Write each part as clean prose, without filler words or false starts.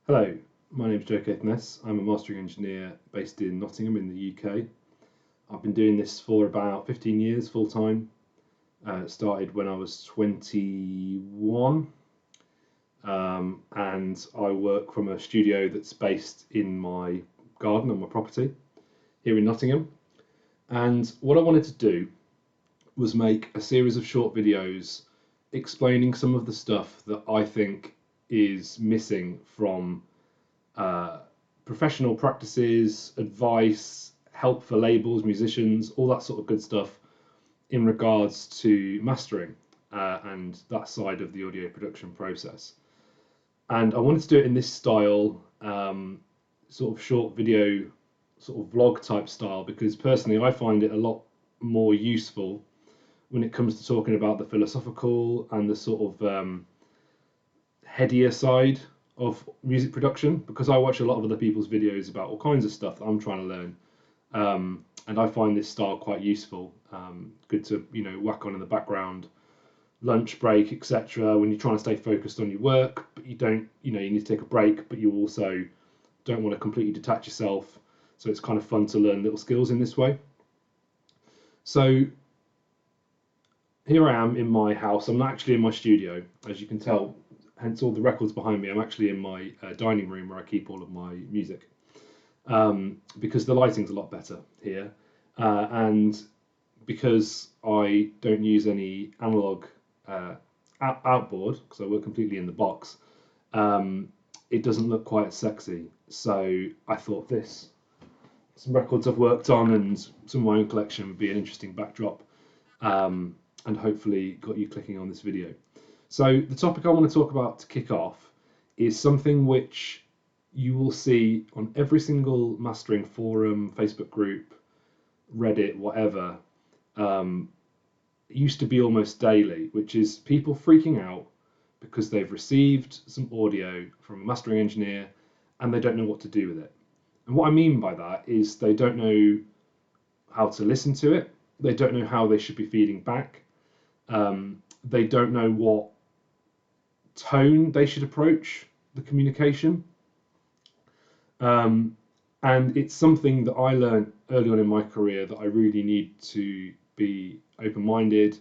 Hello, my name is Joe Caithness. I'm a mastering engineer based in Nottingham in the UK. I've been doing this for about 15 years full time. It started when I was 21, and I work from a studio that's based in my garden on my property here in Nottingham. And what I wanted to do was make a series of short videos explaining some of the stuff that I think is missing from uh, professional practices, advice, help for labels, musicians, all that sort of good stuff in regards to mastering and that side of the audio production process. And I wanted to do it in this style, sort of short video, sort of vlog type style, because personally I find it a lot more useful when it comes to talking about the philosophical and the sort of headier side of music production, because I watch a lot of other people's videos about all kinds of stuff that I'm trying to learn, and I find this style quite useful. Good to whack on in the background, lunch break, etc. When you're trying to stay focused on your work, but you don't, you need to take a break, but you also don't want to completely detach yourself. So it's kind of fun to learn little skills in this way. So here I am in my house. I'm not actually in my studio, as you can tell, hence all the records behind me. I'm actually in my dining room where I keep all of my music, because the lighting's a lot better here, and because I don't use any analog outboard, because I work completely in the box, it doesn't look quite as sexy. So I thought some records I've worked on and some of my own collection would be an interesting backdrop, and hopefully got you clicking on this video. So the topic I want to talk about to kick off is something which you will see on every single mastering forum, Facebook group, Reddit, whatever. It used to be almost daily, which is people freaking out because they've received some audio from a mastering engineer and they don't know what to do with it. And what I mean by that is they don't know how to listen to it. They don't know how they should be feeding back. They don't know what tone they should approach the communication. And it's something that I learned early on in my career, that I really need to be open-minded,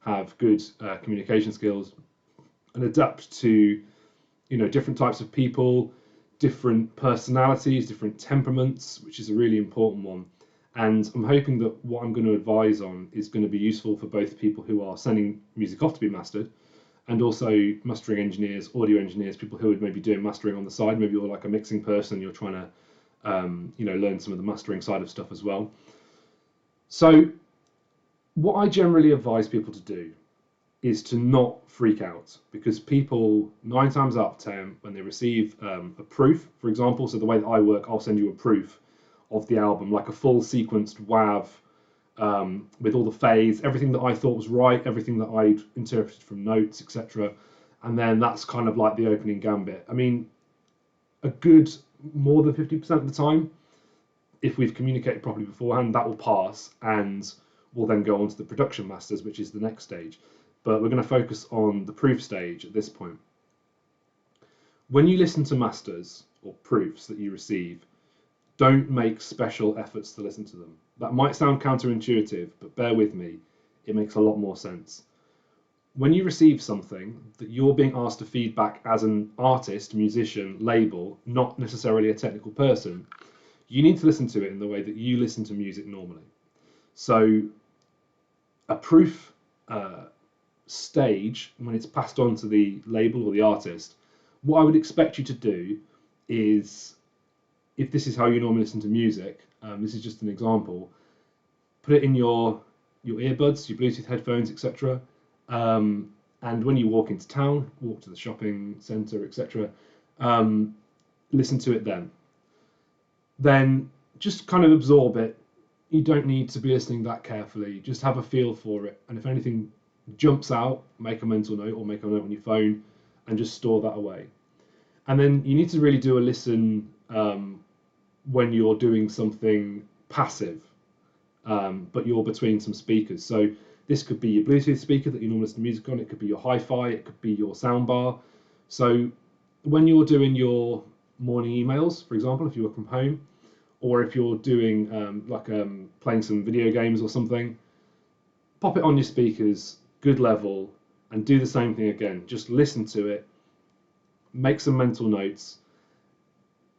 have good communication skills, and adapt to different types of people, different personalities, different temperaments, which is a really important one. And I'm hoping that what I'm going to advise on is going to be useful for both people who are sending music off to be mastered, and also mastering engineers, audio engineers, people who are maybe doing mastering on the side. Maybe you're like a mixing person, you're trying to learn some of the mastering side of stuff as well. So what I generally advise people to do is to not freak out, because people 9 times out of 10, when they receive a proof, for example, so the way that I work, I'll send you a proof of the album, like a full sequenced WAV, with all the fades, everything that I thought was right, everything that I'd interpreted from notes, etc. And then that's kind of like the opening gambit. I mean, a good more than 50% of the time, if we've communicated properly beforehand, that will pass, and we'll then go on to the production masters, which is the next stage. But we're going to focus on the proof stage at this point. When you listen to masters or proofs that you receive, don't make special efforts to listen to them. That might sound counterintuitive, but bear with me, it makes a lot more sense. When you receive something that you're being asked to feedback as an artist, musician, label, not necessarily a technical person, you need to listen to it in the way that you listen to music normally. So a proof stage, when it's passed on to the label or the artist, what I would expect you to do is, if this is how you normally listen to music, this is just an example, put it in your earbuds, your Bluetooth headphones, etc. And when you walk into town, walk to the shopping centre, etc., listen to it then. Then just kind of absorb it. You don't need to be listening that carefully. Just have a feel for it. And if anything jumps out, make a mental note or make a note on your phone and just store that away. And then you need to really do a listen when you're doing something passive, but you're between some speakers. So this could be your Bluetooth speaker that you normally listen to music on. It could be your hi-fi. It could be your soundbar. So when you're doing your morning emails, for example, if you work from home, or if you're doing playing some video games or something, pop it on your speakers, good level, and do the same thing again. Just listen to it, make some mental notes,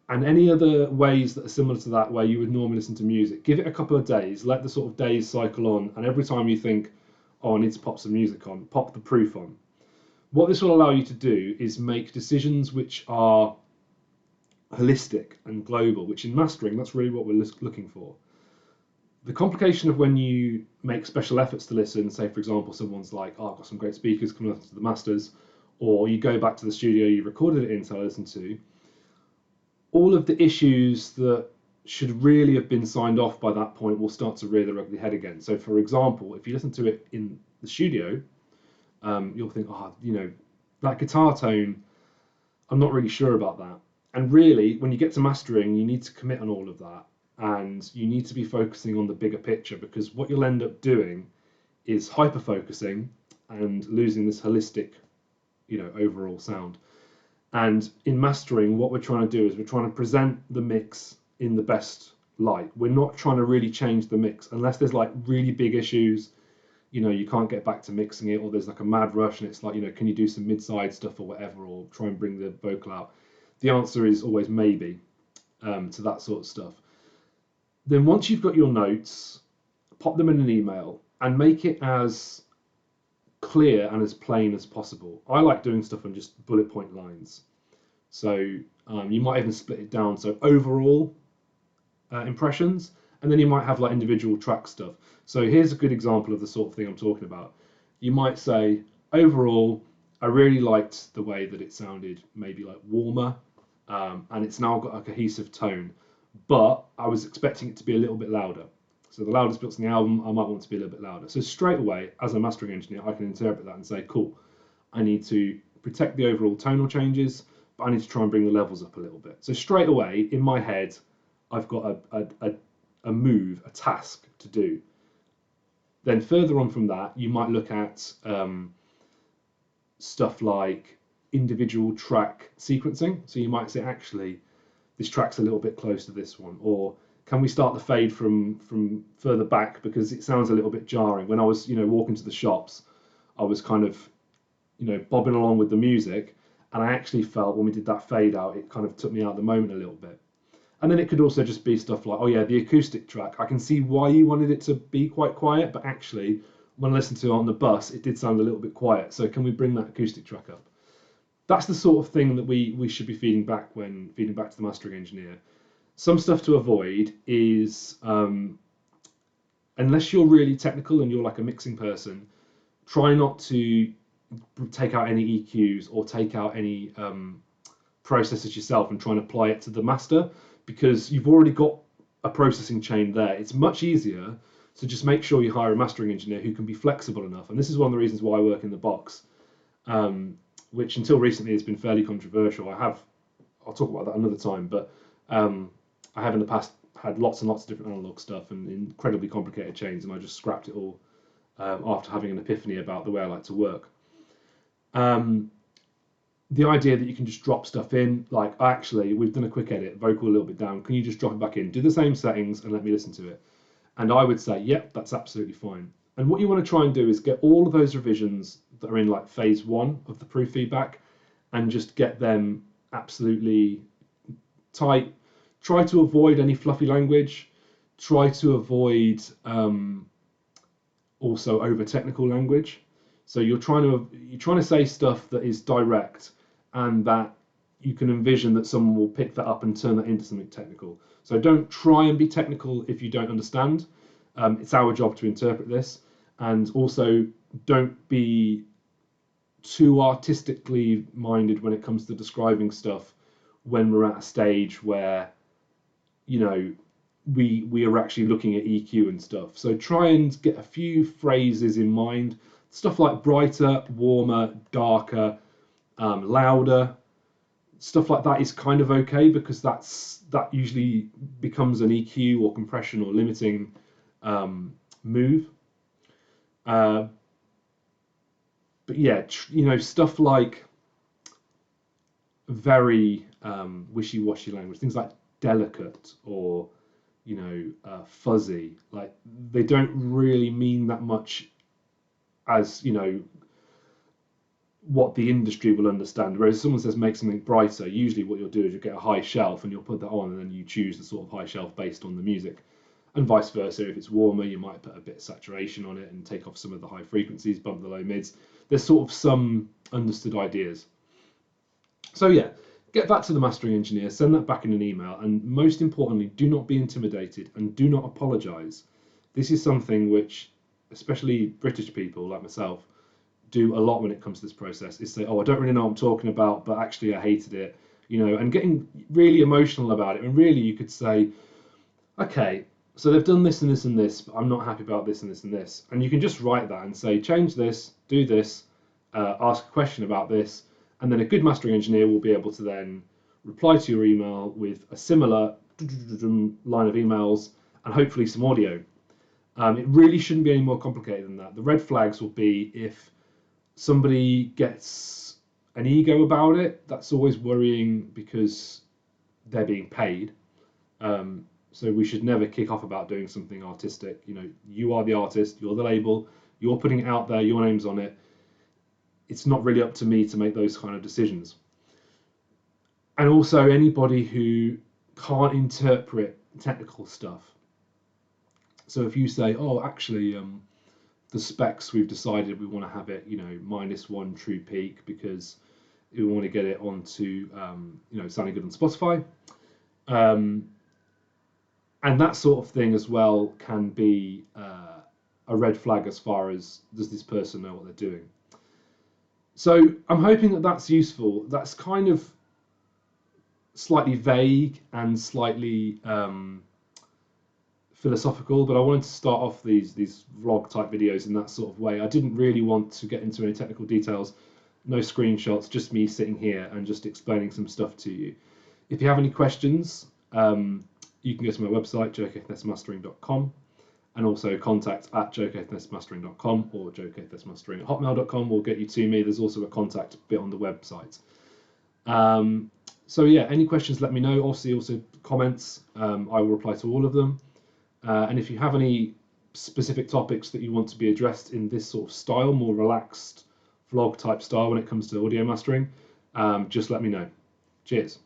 and any other ways that are similar to that where you would normally listen to music. Give it a couple of days, let the sort of days cycle on, and every time you think, oh, I need to pop some music on, pop the proof on. What this will allow you to do is make decisions which are holistic and global, which in mastering, that's really what we're looking for. The complication of when you make special efforts to listen, say for example, someone's like, oh, I've got some great speakers coming up to the masters, or you go back to the studio you recorded it in to listen to, all of the issues that should really have been signed off by that point will start to rear their ugly head again. So for example, if you listen to it in the studio, you'll think, oh, that guitar tone, I'm not really sure about that. And really, when you get to mastering, you need to commit on all of that. And you need to be focusing on the bigger picture, because what you'll end up doing is hyper-focusing and losing this holistic, overall sound. And in mastering, what we're trying to do is we're trying to present the mix in the best light. We're not trying to really change the mix unless there's like really big issues, you can't get back to mixing it, or there's like a mad rush and it's like, can you do some mid-side stuff or whatever, or try and bring the vocal out? The answer is always maybe to that sort of stuff. Then once you've got your notes, pop them in an email and make it as clear and as plain as possible. I like doing stuff on just bullet point lines. So you might even split it down. So overall impressions, and then you might have like individual track stuff. So here's a good example of the sort of thing I'm talking about. You might say, overall, I really liked the way that it sounded, maybe like warmer, and it's now got a cohesive tone, but I was expecting it to be a little bit louder. So the loudest bits in the album, I might want to be a little bit louder. So straight away, as a mastering engineer, I can interpret that and say, cool, I need to protect the overall tonal changes, but I need to try and bring the levels up a little bit. So straight away, in my head, I've got a move, a task to do. Then further on from that, you might look at stuff like individual track sequencing. So you might say, actually, this track's a little bit close to this one, or can we start the fade from further back because it sounds a little bit jarring. When I was, walking to the shops, I was kind of, bobbing along with the music, and I actually felt when we did that fade out, it kind of took me out of the moment a little bit. And then it could also just be stuff like, oh yeah, the acoustic track, I can see why you wanted it to be quite quiet, but actually, when I listened to it on the bus, it did sound a little bit quiet. So can we bring that acoustic track up? That's the sort of thing that we should be feeding back when feeding back to the mastering engineer. Some stuff to avoid is, unless you're really technical and you're like a mixing person, try not to take out any EQs or take out any processes yourself and try and apply it to the master, because you've already got a processing chain there. It's much easier to just make sure you hire a mastering engineer who can be flexible enough. And this is one of the reasons why I work in the box, which until recently has been fairly controversial. I'll talk about that another time, but I have in the past had lots and lots of different analog stuff and incredibly complicated chains, and I just scrapped it all after having an epiphany about the way I like to work. The idea that you can just drop stuff in, like, actually, we've done a quick edit, vocal a little bit down, can you just drop it back in? Do the same settings and let me listen to it. And I would say, yep, that's absolutely fine. And what you want to try and do is get all of those revisions that are in like phase 1 of the proof feedback and just get them absolutely tight. Try to avoid any fluffy language. Try to avoid also over technical language. So you're trying to say stuff that is direct and that you can envision that someone will pick that up and turn that into something technical. So don't try and be technical if you don't understand. It's our job to interpret this. And also don't be too artistically minded when it comes to describing stuff when we're at a stage where, we are actually looking at EQ and stuff. So try and get a few phrases in mind. Stuff like brighter, warmer, darker, louder. Stuff like that is kind of okay because that usually becomes an EQ or compression or limiting move. But yeah, stuff like very wishy-washy language, things like delicate or fuzzy. Like, they don't really mean that much as what the industry will understand. Whereas someone says make something brighter, usually what you'll do is you'll get a high shelf and you'll put that on, and then you choose the sort of high shelf based on the music. And vice versa, if it's warmer, you might put a bit of saturation on it and take off some of the high frequencies, bump the low mids. There's sort of some understood ideas. So yeah, get that to the mastering engineer, send that back in an email, and most importantly, do not be intimidated and do not apologise. This is something which, especially British people like myself, do a lot when it comes to this process, is say, oh, I don't really know what I'm talking about, but actually I hated it, and getting really emotional about it. And really you could say, okay, so they've done this and this and this, but I'm not happy about this and this and this. And you can just write that and say, change this, do this, ask a question about this, and then a good mastering engineer will be able to then reply to your email with a similar line of emails and hopefully some audio. It really shouldn't be any more complicated than that. The red flags will be if somebody gets an ego about it. That's always worrying because they're being paid. So we should never kick off about doing something artistic. You are the artist, you're the label, you're putting it out there, your name's on it. It's not really up to me to make those kind of decisions. And also anybody who can't interpret technical stuff. So if you say, oh, actually, the specs, we've decided we want to have it, -1 true peak because we want to get it onto, sounding good on Spotify. And that sort of thing as well can be a red flag as far as, does this person know what they're doing? So I'm hoping that that's useful. That's kind of slightly vague and slightly philosophical, but I wanted to start off these vlog type videos in that sort of way. I didn't really want to get into any technical details, no screenshots, just me sitting here and just explaining some stuff to you. If you have any questions, you can go to my website, joecaithnessmastering.com, and also contact at joecaithnessmastering.com or joecaithnessmastering@hotmail.com will get you to me. There's also a contact bit on the website. So yeah, any questions, let me know. Also comments, I will reply to all of them. And if you have any specific topics that you want to be addressed in this sort of style, more relaxed vlog type style when it comes to audio mastering, just let me know. Cheers.